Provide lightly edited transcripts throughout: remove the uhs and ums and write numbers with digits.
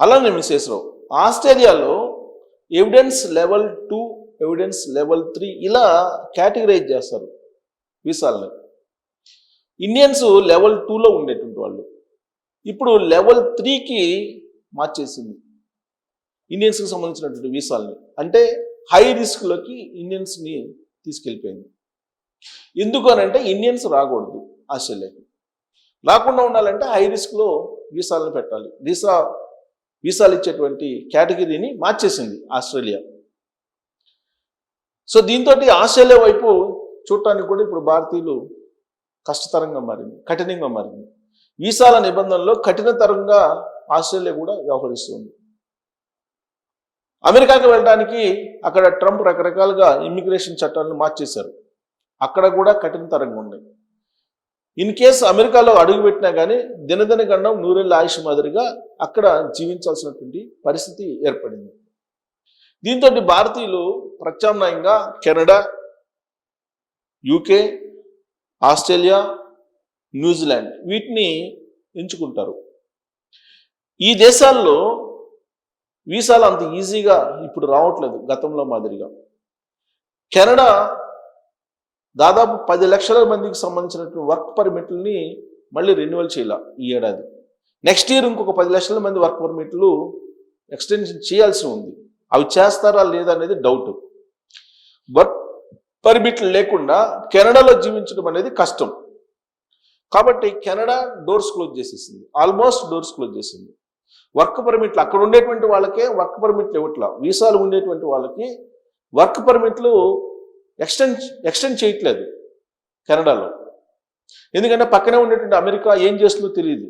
అలానే మిసేసరావు ఆస్ట్రేలియాలో evidence level 2, evidence level 3 ఇలా కేటగిరైజ్ చేస్తారు వీసాలని. ఇండియన్స్ లెవెల్ 2లో ఉండేటువంటి వాళ్ళు ఇప్పుడు లెవెల్ 3కి మార్చేసింది ఇండియన్స్కి సంబంధించినటువంటి వీసాలని. అంటే హై రిస్క్లోకి ఇండియన్స్ని తీసుకెళ్ళిపోయింది. ఎందుకు అని అంటే ఇండియన్స్ రాకూడదు ఆస్ట్రేలియాకి. రాకుండా ఉండాలంటే హై రిస్క్లో వీసాలను పెట్టాలి. వీసాలు ఇచ్చేటువంటి కేటగిరీని మార్చేసింది ఆస్ట్రేలియా. సో దీంతో ఆస్ట్రేలియా వైపు చూడటానికి కూడా ఇప్పుడు భారతీయులు కష్టతరంగా మారింది, కఠినంగా మారింది. వీసాల నిబంధనలో కఠినతరంగా ఆస్ట్రేలియా కూడా వ్యవహరిస్తుంది. అమెరికాకి వెళ్ళడానికి అక్కడ ట్రంప్ రకరకాలుగా ఇమ్మిగ్రేషన్ చట్టాలను మార్చేశారు. అక్కడ కూడా కఠినతరంగా ఉన్నాయి. ఇన్ కేసు అమెరికాలో అడుగుపెట్టినా కానీ దినదిన గండం నూరేళ్ళ ఆయుష్ మాదిరిగా అక్కడ జీవించాల్సినటువంటి పరిస్థితి ఏర్పడింది. దీంతో భారతీయులు ప్రత్యామ్నాయంగా కెనడా, యూకే, ఆస్ట్రేలియా, న్యూజిలాండ్ వీటిని ఎంచుకుంటారు. ఈ దేశాల్లో వీసాలు అంత ఈజీగా ఇప్పుడు రావట్లేదు గతంలో మాదిరిగా. కెనడా దాదాపు 10 లక్షల మందికి సంబంధించినటువంటి వర్క్ పర్మిట్లని మళ్ళీ రెన్యువల్ చేయాల ఈ ఏడాది. నెక్స్ట్ ఇయర్ ఇంకొక 10 లక్షల మంది వర్క్ పర్మిట్లు ఎక్స్టెన్షన్ చేయాల్సి ఉంది. అవి చేస్తారా లేదా అనేది డౌట్. వర్క్ పర్మిట్లు లేకుండా కెనడాలో జీవించడం అనేది కష్టం. కాబట్టి కెనడా డోర్స్ క్లోజ్ చేసేసింది, ఆల్మోస్ట్ డోర్స్ క్లోజ్ చేసింది. వర్క్ పర్మిట్లు అక్కడ ఉండేటువంటి వాళ్ళకే వర్క్ పర్మిట్లు ఇవ్వట్లా. వీసాలు ఉండేటువంటి వాళ్ళకి వర్క్ పర్మిట్లు ఎక్స్టెండ్ చేయట్లేదు కెనడాలో. ఎందుకంటే పక్కనే ఉండేటువంటి అమెరికా ఏం చేస్తుందో తెలియదు.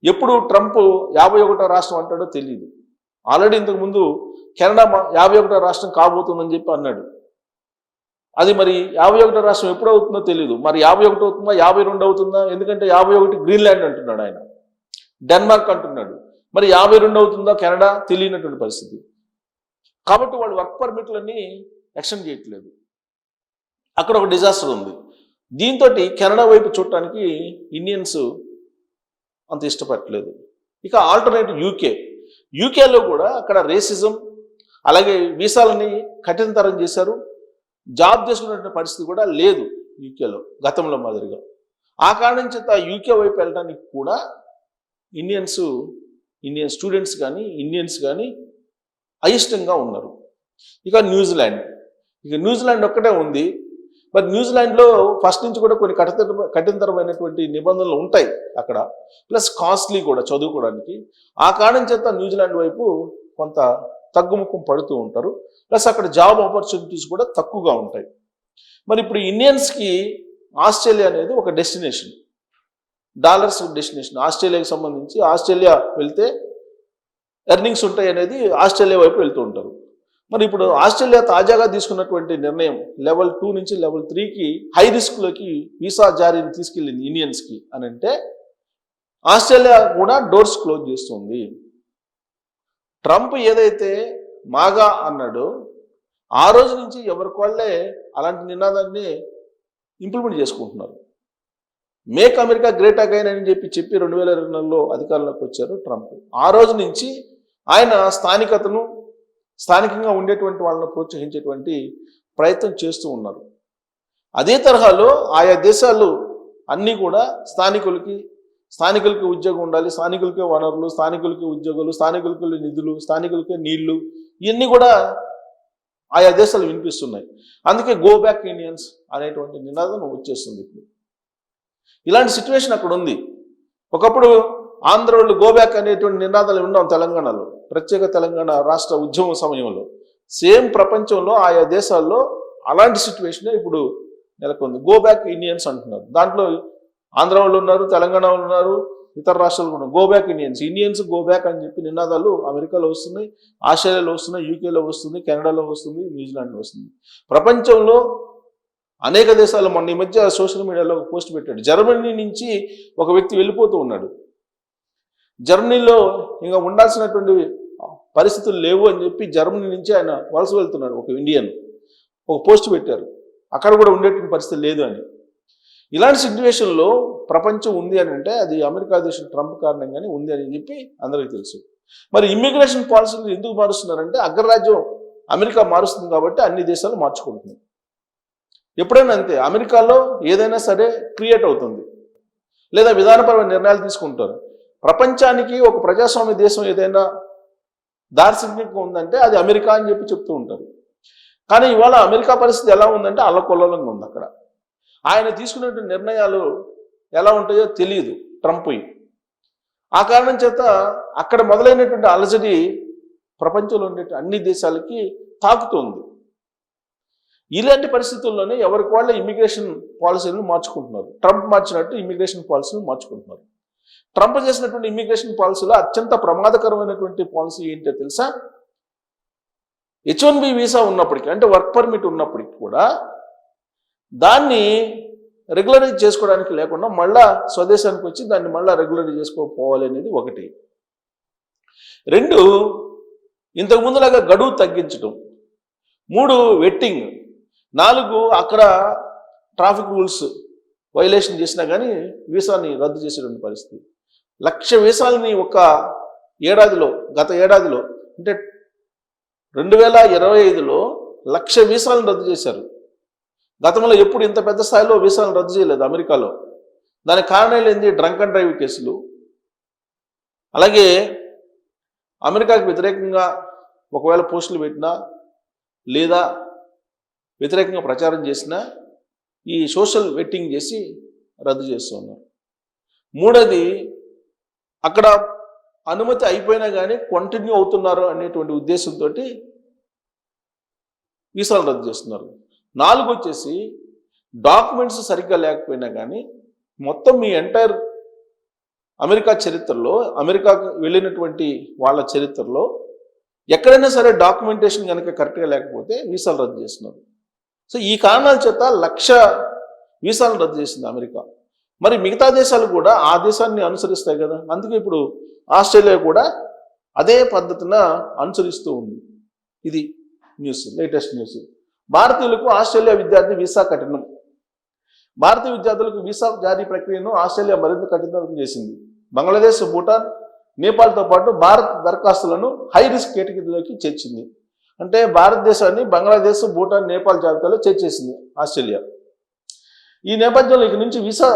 ఎప్పుడు ట్రంప్ 51వ రాష్ట్రం అంటాడో తెలియదు. ఆల్రెడీ ఇంతకుముందు కెనడా 51వ రాష్ట్రం కాబోతుందని చెప్పి అన్నాడు. అది మరి 51వ రాష్ట్రం ఎప్పుడు అవుతుందో తెలియదు. మరి 51 అవుతుందా, 52 అవుతుందా? ఎందుకంటే 51 గ్రీన్లాండ్ అంటున్నాడు ఆయన, డెన్మార్క్ అంటున్నాడు. మరి 52 అవుతుందా కెనడా? తెలియనటువంటి పరిస్థితి. కాబట్టి వాళ్ళు వర్క్ పర్మిట్లన్నీ ఎక్స్టెండ్ చేయట్లేదు. అక్కడ ఒక డిజాస్టర్ ఉంది. దీంతో కెనడా వైపు చూడటానికి ఇండియన్స్ అంత ఇష్టపడట్లేదు. ఇక ఆల్టర్నేటివ్ యూకేలో కూడా అక్కడ రేసిజం, అలాగే వీసాలని కఠినతరం చేశారు. జాబ్ చేసుకునే పరిస్థితి కూడా లేదు యూకేలో గతంలో మాదిరిగా. ఆ కారణం చేత యూకే వైపు వెళ్ళడానికి కూడా ఇండియన్ స్టూడెంట్స్ కానీ ఇండియన్స్ కానీ అయిష్టంగా ఉన్నారు. ఇక న్యూజిలాండ్ ఒక్కటే ఉంది. మరి న్యూజిలాండ్లో ఫస్ట్ నుంచి కూడా కొన్ని కఠినతరమైనటువంటి నిబంధనలు ఉంటాయి అక్కడ, ప్లస్ కాస్ట్లీ కూడా చదువుకోవడానికి. ఆ కారణం చేత న్యూజిలాండ్ వైపు కొంత తగ్గుముఖం పడుతూ ఉంటారు. ప్లస్ అక్కడ జాబ్ ఆపర్చునిటీస్ కూడా తక్కువగా ఉంటాయి. మరి ఇప్పుడు ఇండియన్స్కి ఆస్ట్రేలియా అనేది ఒక డెస్టినేషన్, డాలర్స్ డెస్టినేషన్. ఆస్ట్రేలియాకి సంబంధించి ఆస్ట్రేలియా వెళ్తే ఎర్నింగ్స్ ఉంటాయి అనేది ఆస్ట్రేలియా వైపు వెళ్తూ ఉంటారు. మరి ఇప్పుడు ఆస్ట్రేలియా తాజాగా తీసుకున్నటువంటి నిర్ణయం లెవెల్ 2 నుంచి లెవెల్ 3కి హై రిస్క్లోకి వీసా జారీని తీసుకెళ్ళింది ఇండియన్స్కి అని అంటే ఆస్ట్రేలియా కూడా డోర్స్ క్లోజ్ చేస్తుంది. ట్రంప్ ఏదైతే మాగా అన్నాడో ఆ రోజు నుంచి ఎవరికి వాళ్ళే అలాంటి నినాదాన్ని ఇంప్లిమెంట్ చేసుకుంటున్నారు. మేక్ అమెరికా గ్రేట్ అగైన్ అని చెప్పి 2024లో అధికారంలోకి వచ్చారు ట్రంప్. ఆ రోజు నుంచి ఆయన స్థానికంగా ఉండేటువంటి వాళ్ళను ప్రోత్సహించేటువంటి ప్రయత్నం చేస్తూ ఉన్నారు. అదే తరహాలో ఆయా దేశాలు అన్నీ కూడా స్థానికులకి ఉద్యోగం ఉండాలి, స్థానికులకే వనరులు, స్థానికులకి ఉద్యోగాలు, స్థానికులకి నిధులు, స్థానికులకే నీళ్లు, ఇవన్నీ కూడా ఆయా దేశాలు వినిపిస్తున్నాయి. అందుకే గో బ్యాక్ ఇండియన్స్ అనేటువంటి నినాదం వచ్చేస్తుంది. ఇప్పుడు ఇలాంటి సిచ్యువేషన్ అక్కడ ఉంది. ఒకప్పుడు ఆంధ్ర వాళ్ళు గో బ్యాక్ అనేటువంటి నినాదాలు ఉన్నాం తెలంగాణలో, ప్రత్యేక తెలంగాణ రాష్ట్ర ఉద్యమం సమయంలో. సేమ్ ప్రపంచంలో ఆయా దేశాల్లో అలాంటి సిచ్యువేషనే ఇప్పుడు నెలకొంది. గో బ్యాక్ ఇండియన్స్ అంటున్నారు. దాంట్లో ఆంధ్ర వాళ్ళు ఉన్నారు, తెలంగాణ వాళ్ళు ఉన్నారు, ఇతర రాష్ట్రాలు కూడా go back Indians go back అని చెప్పి నినాదాలు అమెరికాలో వస్తున్నాయి, ఆస్ట్రేలియాలో వస్తున్నాయి, యూకేలో వస్తుంది, కెనడాలో వస్తుంది, న్యూజిలాండ్లో వస్తుంది. ప్రపంచంలో అనేక దేశాలు మొన్న ఈ మధ్య సోషల్ మీడియాలో పోస్ట్ పెట్టాడు. జర్మనీ నుంచి ఒక వ్యక్తి వెళ్ళిపోతూ ఉన్నాడు. జర్మనీలో ఇంకా ఉండాల్సినటువంటి పరిస్థితులు లేవు అని చెప్పి జర్మనీ నుంచి ఆయన వలస వెళ్తున్నాడు. ఒక ఇండియన్ ఒక పోస్ట్ పెట్టారు, అక్కడ కూడా ఉండేటువంటి పరిస్థితి లేదు అని. ఇలాంటి సిచ్యువేషన్లో ప్రపంచం ఉంది అని అంటే అది అమెరికా దేశం ట్రంప్ కారణంగానే ఉంది అని చెప్పి అందరికీ తెలుసు. మరి ఇమ్మిగ్రేషన్ పాలసీలు ఎందుకు మారుస్తున్నారంటే అగ్రరాజ్యం అమెరికా మారుస్తుంది కాబట్టి అన్ని దేశాలు మార్చుకుంటున్నాయి. ఎప్పుడైనా అంతే, అమెరికాలో ఏదైనా సరే క్రియేట్ అవుతుంది లేదా విధానపరమైన నిర్ణయాలు తీసుకుంటారు. ప్రపంచానికి ఒక ప్రజాస్వామ్య దేశం ఏదైనా దార్శనికంగా ఉందంటే అది అమెరికా అని చెప్పి చెప్తూ ఉంటారు. కానీ ఇవాళ అమెరికా పరిస్థితి ఎలా ఉందంటే అల్లకొల్లంగా ఉంది. అక్కడ ఆయన తీసుకున్నటువంటి నిర్ణయాలు ఎలా ఉంటాయో తెలియదు ట్రంప్. ఆ కారణం చేత అక్కడ మొదలైనటువంటి అలజడి ప్రపంచంలో ఉండే అన్ని దేశాలకి తాకుతుంది. ఇలాంటి పరిస్థితుల్లోనే ఎవరికి వాళ్ళ ఇమ్మిగ్రేషన్ పాలసీలను మార్చుకుంటున్నారు. ట్రంప్ మార్చినట్టు ఇమ్మిగ్రేషన్ పాలసీలను మార్చుకుంటున్నారు. ట్రంప్ చేసినటువంటి ఇమ్మిగ్రేషన్ పాలసీలో అత్యంత ప్రమాదకరమైనటువంటి పాలసీ ఏంటో తెలుసా? H1B వీసా ఉన్నప్పటికీ, అంటే వర్క్ పర్మిట్ ఉన్నప్పటికీ కూడా దాన్ని రెగ్యులరైజ్ చేసుకోవడానికి లేకుండా మళ్ళా స్వదేశానికి వచ్చి దాన్ని మళ్ళీ రెగ్యులరైజ్ చేసుకోపోవాలి అనేది ఒకటి. 2, ఇంతకుముందులాగా గడువు తగ్గించడం. 3, వెట్టింగ్. 4, అక్కడ ట్రాఫిక్ రూల్స్ వైలేషన్ చేసినా కానీ వీసాని రద్దు చేసేటువంటి పరిస్థితి. 1,00,000 వీసాలని ఒక ఏడాదిలో, గత ఏడాదిలో అంటే 2025లో 1,00,000 వీసాలను రద్దు చేశారు. గతంలో ఎప్పుడు ఇంత పెద్ద స్థాయిలో వీసాలను రద్దు చేయలేదు అమెరికాలో. దానికి కారణాలు ఏంటి? డ్రంక్ అండ్ డ్రైవ్ కేసులు. అలాగే అమెరికాకు వ్యతిరేకంగా ఒకవేళ పోస్టులు పెట్టినా లేదా వ్యతిరేకంగా ప్రచారం చేసినా ఈ సోషల్ వెట్టింగ్ చేసి రద్దు చేస్తూ ఉన్నారు. 3, అక్కడ అనుమతి అయిపోయినా కానీ కంటిన్యూ అవుతున్నారు అనేటువంటి ఉద్దేశంతో వీసాలు రద్దు చేస్తున్నారు. 4 వచ్చేసి డాక్యుమెంట్స్ సరిగ్గా లేకపోయినా కానీ మొత్తం మీ ఎంటైర్ అమెరికా చరిత్రలో, అమెరికాకు వెళ్ళినటువంటి వాళ్ళ చరిత్రలో ఎక్కడైనా సరే డాక్యుమెంటేషన్ కనుక కరెక్ట్గా లేకపోతే వీసాలు రద్దు చేస్తున్నారు. సో ఈ కారణాల చేత 1,00,000 వీసాలను రద్దు చేసింది అమెరికా. మరి మిగతా దేశాలు కూడా ఆ దేశాన్ని అనుసరిస్తాయి కదా. అందుకే ఇప్పుడు ఆస్ట్రేలియా కూడా అదే పద్ధతిన అనుసరిస్తూ ఉంది. ఇది న్యూస్, లేటెస్ట్ న్యూస్. భారతీయులకు ఆస్ట్రేలియా విద్యార్థి వీసా కఠినం. భారతీయ విద్యార్థులకు వీసా జారీ ప్రక్రియను ఆస్ట్రేలియా మరింత కఠినం చేసింది. బంగ్లాదేశ్, భూటాన్, నేపాల్తో పాటు భారత్ దరఖాస్తులను హై రిస్క్ కేటగిరీలోకి చేర్చింది. అంటే భారతదేశాన్ని బంగ్లాదేశ్, భూటాన్, నేపాల్ జాబితాలో చేర్చేసింది ఆస్ట్రేలియా. ఈ నేపథ్యంలో ఇక నుంచి వీసా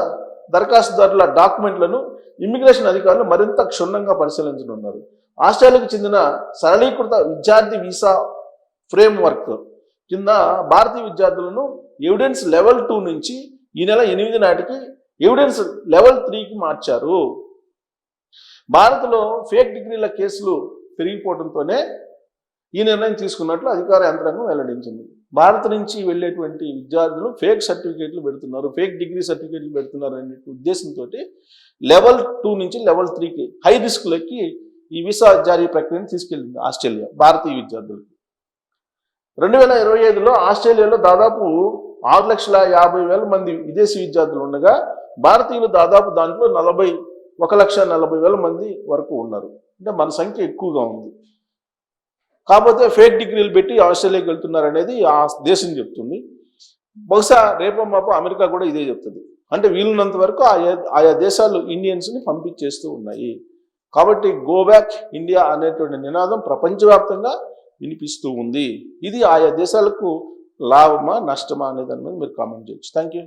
దరఖాస్తుదారుల డాక్యుమెంట్లను ఇమ్మిగ్రేషన్ అధికారులు మరింత క్షుణ్ణంగా పరిశీలించనున్నారు. ఆస్ట్రేలియాకు చెందిన సరళీకృత విద్యార్థి వీసా ఫ్రేమ్వర్క్ కింద భారతీయ విద్యార్థులను ఎవిడెన్స్ లెవెల్ 2 నుంచి ఈ నెల 8 నాటికి ఎవిడెన్స్ లెవెల్ 3కి మార్చారు. భారత్లో ఫేక్ డిగ్రీల కేసులు పెరిగిపోవడంతోనే ఈ నిర్ణయం తీసుకున్నట్లు అధికార యంత్రాంగం వెల్లడించింది. భారత్ నుంచి వెళ్ళేటువంటి విద్యార్థులు ఫేక్ సర్టిఫికేట్లు పెడుతున్నారు, ఫేక్ డిగ్రీ సర్టిఫికేట్లు పెడుతున్నారు అనే ఉద్దేశంతో లెవెల్ 2 నుంచి లెవెల్ 3కి హై రిస్క్లకి ఈ వీసా జారీ ప్రక్రియను తీసుకెళ్లింది ఆస్ట్రేలియా భారతీయ విద్యార్థులకు. 2025లో ఆస్ట్రేలియాలో దాదాపు 6,50,000 మంది విదేశీ విద్యార్థులు ఉండగా భారతీయులు దాదాపు దాంట్లో 1,40,000 మంది వరకు ఉన్నారు. అంటే మన సంఖ్య ఎక్కువగా ఉంది. కాకపోతే ఫేక్ డిగ్రీలు పెట్టి ఆస్ట్రేలియాకి వెళ్తున్నారు అనేది ఆ దేశం చెప్తుంది. బహుశా రేపో మాపో అమెరికా కూడా ఇదే చెప్తుంది. అంటే వీలున్నంత వరకు ఆయా దేశాలు ఇండియన్స్ని పంపించేస్తూ ఉన్నాయి. కాబట్టి గో బ్యాక్ ఇండియా అనేటువంటి నినాదం ప్రపంచవ్యాప్తంగా వినిపిస్తూ ఉంది. ఇది ఆయా దేశాలకు లాభమా నష్టమా అనే దాని మీద మీరు కామెంట్ చేయొచ్చు. Thank you.